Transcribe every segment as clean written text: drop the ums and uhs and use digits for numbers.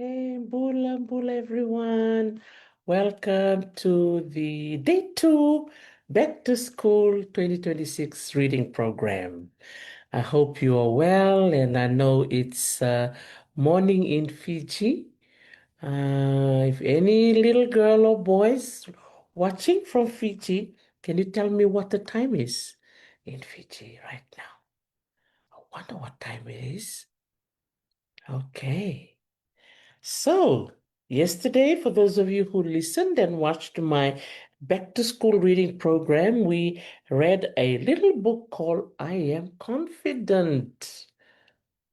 Hey, Mbula, Mbula, everyone. Welcome to the day two Back to School 2026 reading program. I hope you are well, and I know it's morning in Fiji. If any little girl or boys watching from Fiji, can you tell me what the time is in Fiji right now? I wonder what time it is. Okay. So, yesterday, for those of you who listened and watched my back to school reading program, we read a little book called I Am Confident.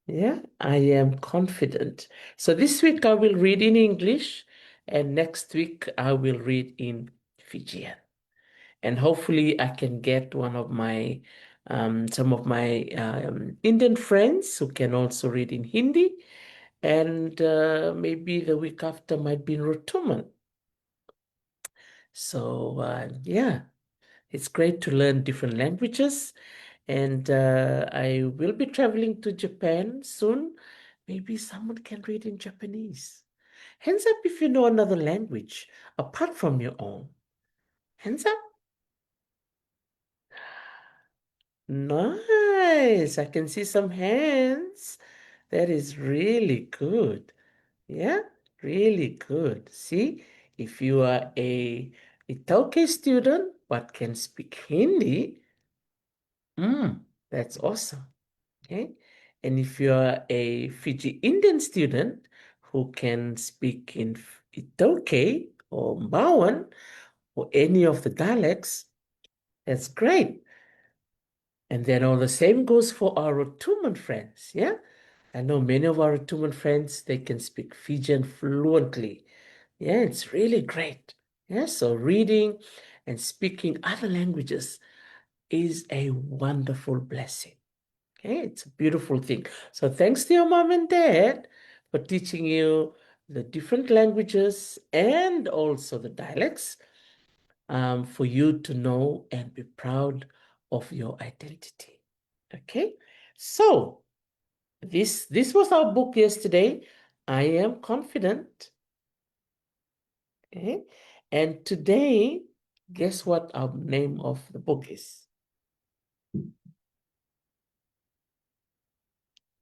Yeah, I am confident. So this week I will read in English, and next week I will read in Fijian. And hopefully I can get some of my Indian friends who can also read in Hindi, and maybe the week after might be in Rotuman. So yeah, it's great to learn different languages, and I will be traveling to Japan soon. Maybe someone can read in Japanese. Hands up if you know another language apart from your own. Hands up. Nice. I can see some hands. That is really good. Yeah, really good. See, if you are a Italki student but can speak Hindi, that's awesome. Okay. And if you are a Fiji Indian student who can speak in Italki or Mbawan or any of the dialects, that's great. And then all the same goes for our Rotuman friends. Yeah. I know many of our Rotuman friends, they can speak Fijian fluently. Yeah, it's really great. Yeah, so reading and speaking other languages is a wonderful blessing. Okay, it's a beautiful thing. So thanks to your mom and dad for teaching you the different languages and also the dialects, for you to know and be proud of your identity. Okay, so this was our book yesterday. I am confident. Okay. And today, guess what our name of the book is?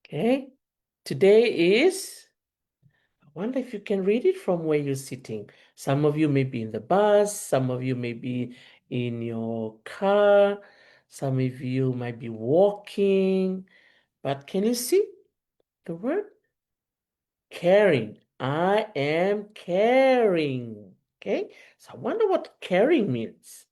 Okay. Today is, I wonder if you can read it from where you're sitting. Some of you may be in the bus, some of you may be in your car, some of you might be walking, but can you see the word? Caring. I am caring. Okay. So I wonder what caring means.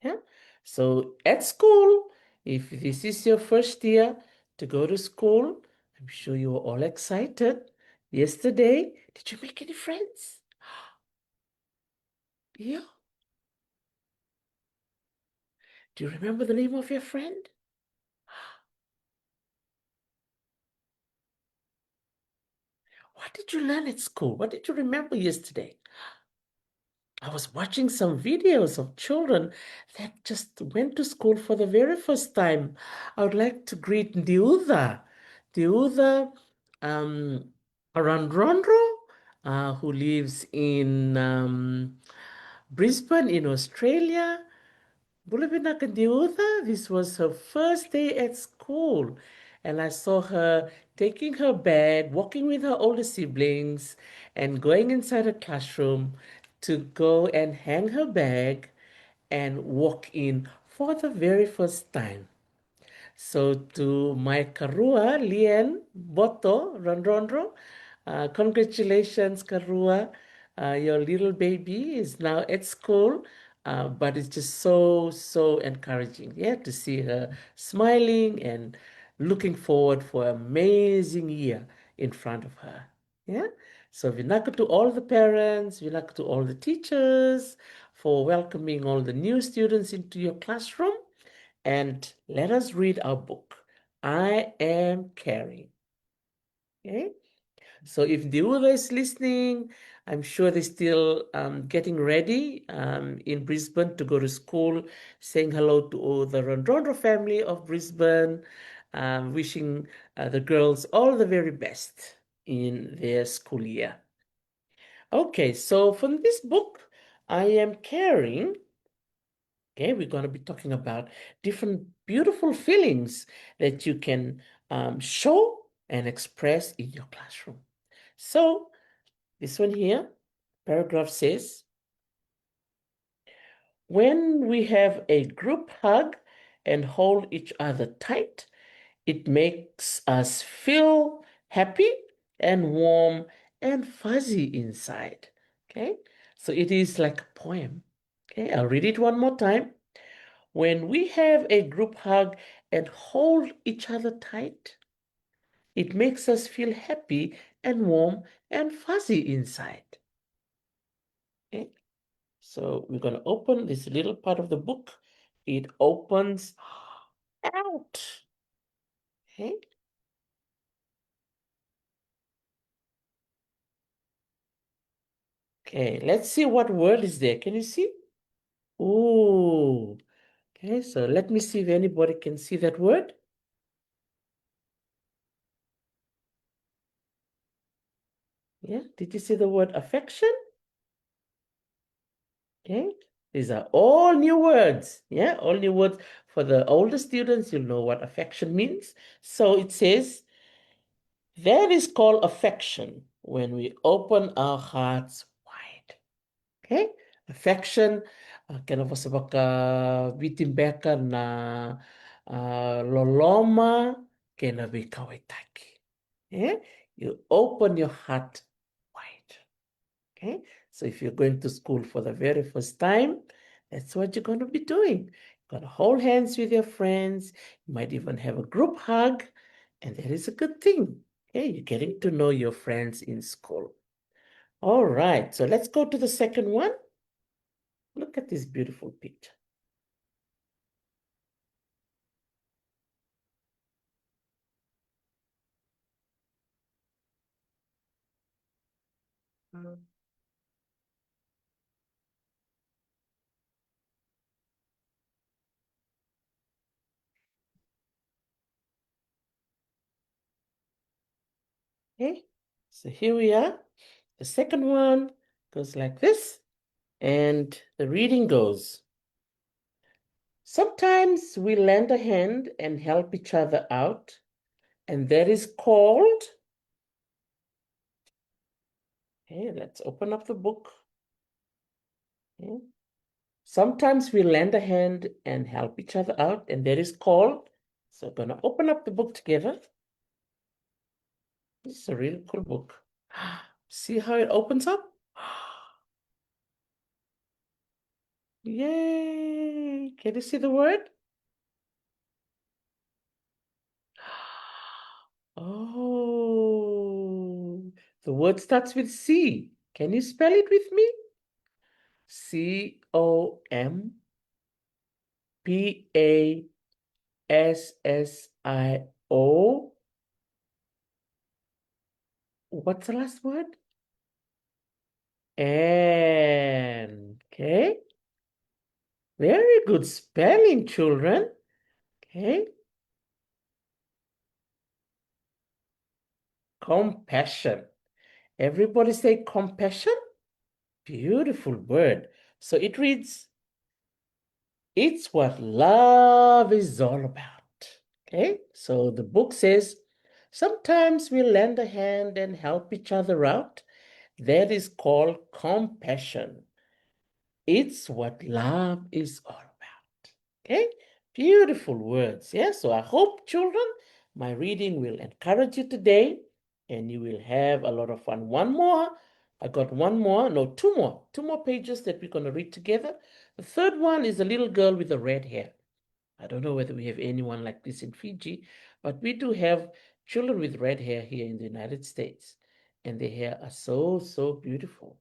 Yeah. So at school, if this is your first year to go to school, I'm sure you were all excited. Yesterday, did you make any friends? Yeah. Do you remember the name of your friend? What did you learn at school? What did you remember yesterday? I was watching some videos of children that just went to school for the very first time. I would like to greet Diuda. Diuda um, Arandrondro, who lives in Brisbane in Australia. Bulabinaka Diuda, this was her first day at school. And I saw her taking her bag, walking with her older siblings, and going inside her classroom to go and hang her bag and walk in for the very first time. So to my Karua, Lien, Boto, Rondrondro, congratulations, Karua. Your little baby is now at school, but it's just so, so encouraging, yeah, to see her smiling and looking forward for an amazing year in front of her. Yeah. So Vinaka to all the parents, Vinaka to all the teachers for welcoming all the new students into your classroom. And let us read our book. I am caring. Okay. So if Deula is listening, I'm sure they're still getting ready in Brisbane to go to school, saying hello to all the Rondrondro family of Brisbane, wishing the girls all the very best in their school year. Okay, so from this book, I am carrying, okay, we're going to be talking about different beautiful feelings that you can show and express in your classroom. So, this one here, paragraph says, when we have a group hug and hold each other tight, it makes us feel happy and warm and fuzzy inside. Okay, so it is like a poem. Okay, I'll read it one more time. When we have a group hug and hold each other tight, it makes us feel happy and warm and fuzzy inside. Okay, so we're going to open this little part of the book. It opens out. Okay, okay, let's see what word is there. Can you see? Oh, okay, so let me see if anybody can see that word. Yeah, did you see the word affection? Okay, these are all new words. Yeah, all new words. For the older students, you'll know what affection means. So it says, that is called affection when we open our hearts wide. Okay, affection, kaya sa baka bitimbeka na loloma kena bikawitaki. Yeah, you open your heart wide. Okay, so if you're going to school for the very first time, that's what you're going to be doing. You're going to hold hands with your friends. You might even have a group hug, and that is a good thing. Okay, you're getting to know your friends in school. All right, so let's go to the second one. Look at this beautiful picture. Okay, so here we are. The second one goes like this, and the reading goes, sometimes we lend a hand and help each other out, and that is called, okay, let's open up the book. Okay. Sometimes we lend a hand and help each other out, and that is called, so we're gonna open up the book together. This is a really cool book. See how it opens up? Yay! Can you see the word? Oh, the word starts with C. Can you spell it with me? Compassio. What's the last word? And, okay. Very good spelling, children. Okay. Compassion. Everybody say compassion. Beautiful word. So it reads, it's what love is all about. Okay. So the book says, sometimes we lend a hand and help each other out. That is called compassion. It's what love is all about. Okay? Beautiful words. Yeah? So I hope, children, my reading will encourage you today and you will have a lot of fun. One more. I got one more. No, two more. Two more pages that we're going to read together. The third one is a little girl with the red hair. I don't know whether we have anyone like this in Fiji, but we do have children with red hair here in the United States. And their hair are so, so beautiful.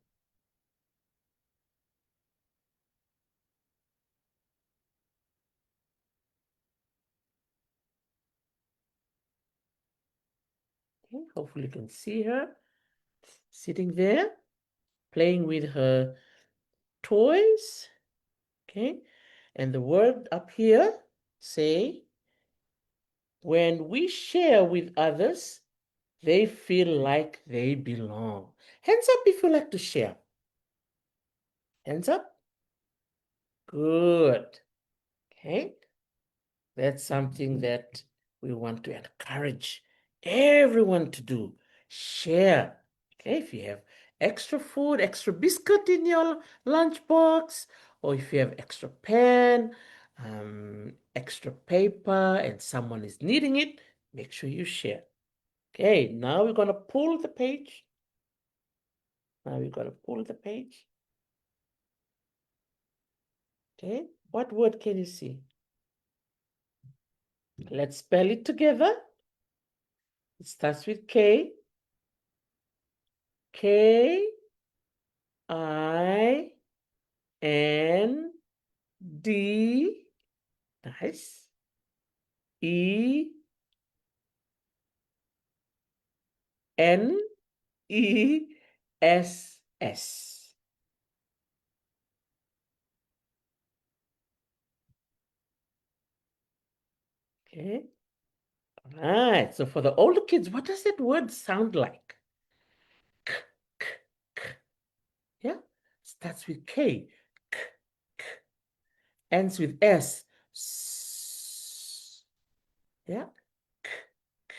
Okay, hopefully you can see her sitting there playing with her toys. Okay, and the word up here say, when we share with others, they feel like they belong. Hands up if you like to share. Hands up. Good. Okay. That's something that we want to encourage everyone to do. Share. Okay, if you have extra food, extra biscuit in your lunchbox, or if you have extra pen, extra paper, and someone is needing it, make sure you share. Okay, now we're going to pull the page. Now we're going to pull the page. Okay, what word can you see? Let's spell it together. It starts with K. K I N D, nice. E N E S S. Okay. All right. So for the older kids, what does that word sound like? K, k, k. Yeah. Starts with K. K, k. Ends with S. S. Yeah. K, k,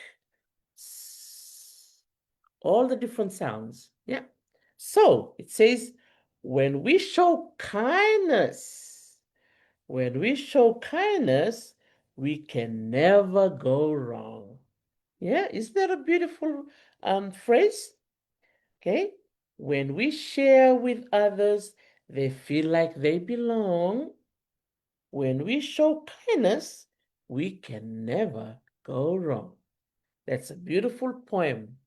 s. All the different sounds. Yeah. So it says, when we show kindness, when we show kindness, we can never go wrong. Yeah, isn't that a beautiful phrase? Okay. When we share with others, they feel like they belong. When we show kindness, we can never go wrong. That's a beautiful poem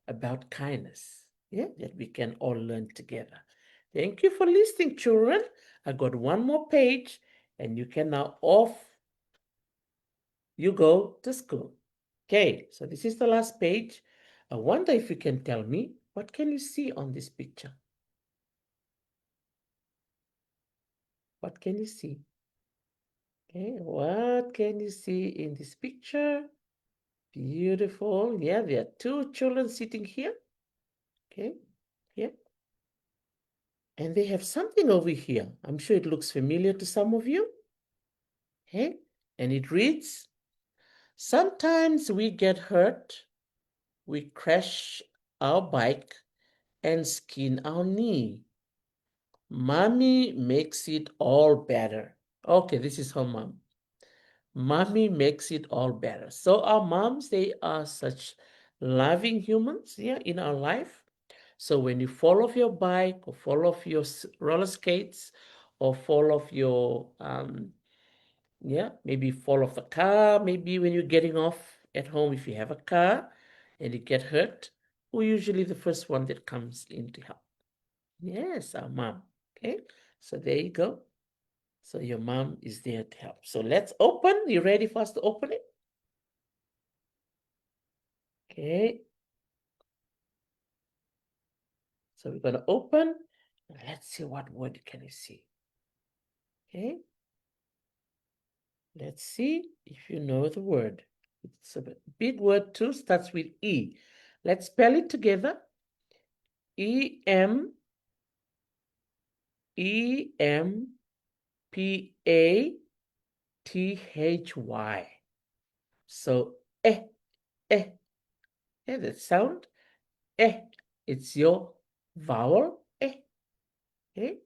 about kindness, yeah, that we can all learn together. Thank you for listening, children. I got one more page, and you can now off you go to school. Okay, so this is the last page. I wonder if you can tell me, what can you see on this picture? What can you see? Okay, what can you see in this picture? Beautiful. Yeah, there are two children sitting here. Okay, here. And they have something over here. I'm sure it looks familiar to some of you. Okay, and it reads, sometimes we get hurt, we crash our bike and skin our knee. Mommy makes it all better. Okay, this is her mom. Mommy makes it all better. So our moms, they are such loving humans, yeah, in our life. So when you fall off your bike or fall off your roller skates or fall off your yeah, maybe fall off the car, maybe when you're getting off at home if you have a car and you get hurt, we're usually the first one that comes in to help. Yes, our mom. Okay, so there you go. So your mom is there to help. So let's open. You ready for us to open it? Okay. So we're going to open. Let's see what word can you see. Okay. Let's see if you know the word. It's a big word too, starts with E. Let's spell it together. E-M, E-M-P-A-T-H-Y. So, yeah, that sound, it's your vowel, okay?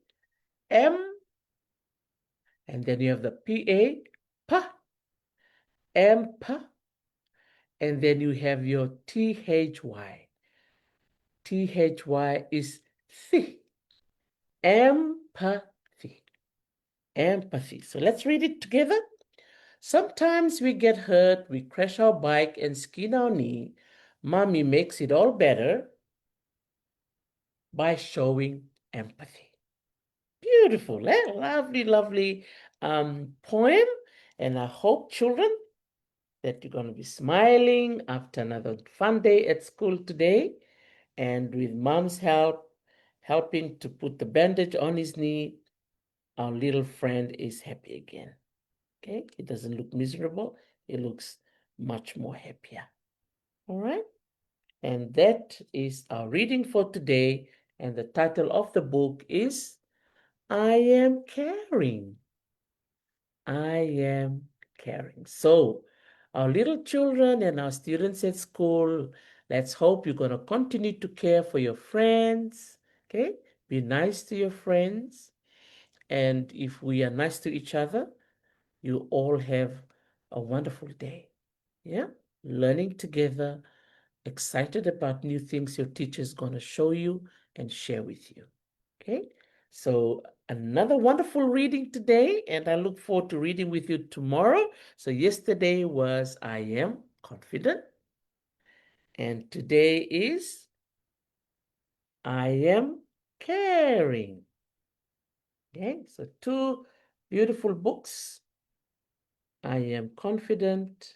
M, and then you have the P-A, pa, M-pa, and then you have your T-H-Y. T-H-Y is thi, empathy, empathy. So let's read it together. Sometimes we get hurt, we crash our bike and skin our knee. Mommy makes it all better by showing empathy. Beautiful, eh? Lovely, lovely poem. And I hope, children, that you're going to be smiling after another fun day at school today. And with mom's help, helping to put the bandage on his knee, our little friend is happy again. Okay? It doesn't look miserable. It looks much more happier. All right? And that is our reading for today. And the title of the book is I Am Caring. I am caring. So, our little children and our students at school, let's hope you're going to continue to care for your friends. Okay? Be nice to your friends. And if we are nice to each other, you all have a wonderful day. Yeah? Learning together, excited about new things your teacher is going to show you and share with you. Okay? So, another wonderful reading today, and I look forward to reading with you tomorrow. So, yesterday was I am confident, and today is I am caring. Okay? So, two beautiful books. I am confident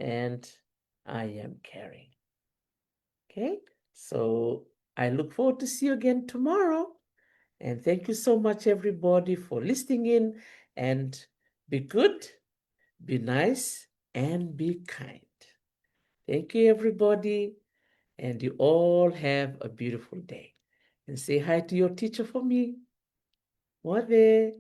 and I am caring. Okay? So, I look forward to see you again tomorrow. And thank you so much, everybody, for listening in. And be good, be nice, and be kind. Thank you, everybody. And you all have a beautiful day. And say hi to your teacher for me. Mwah.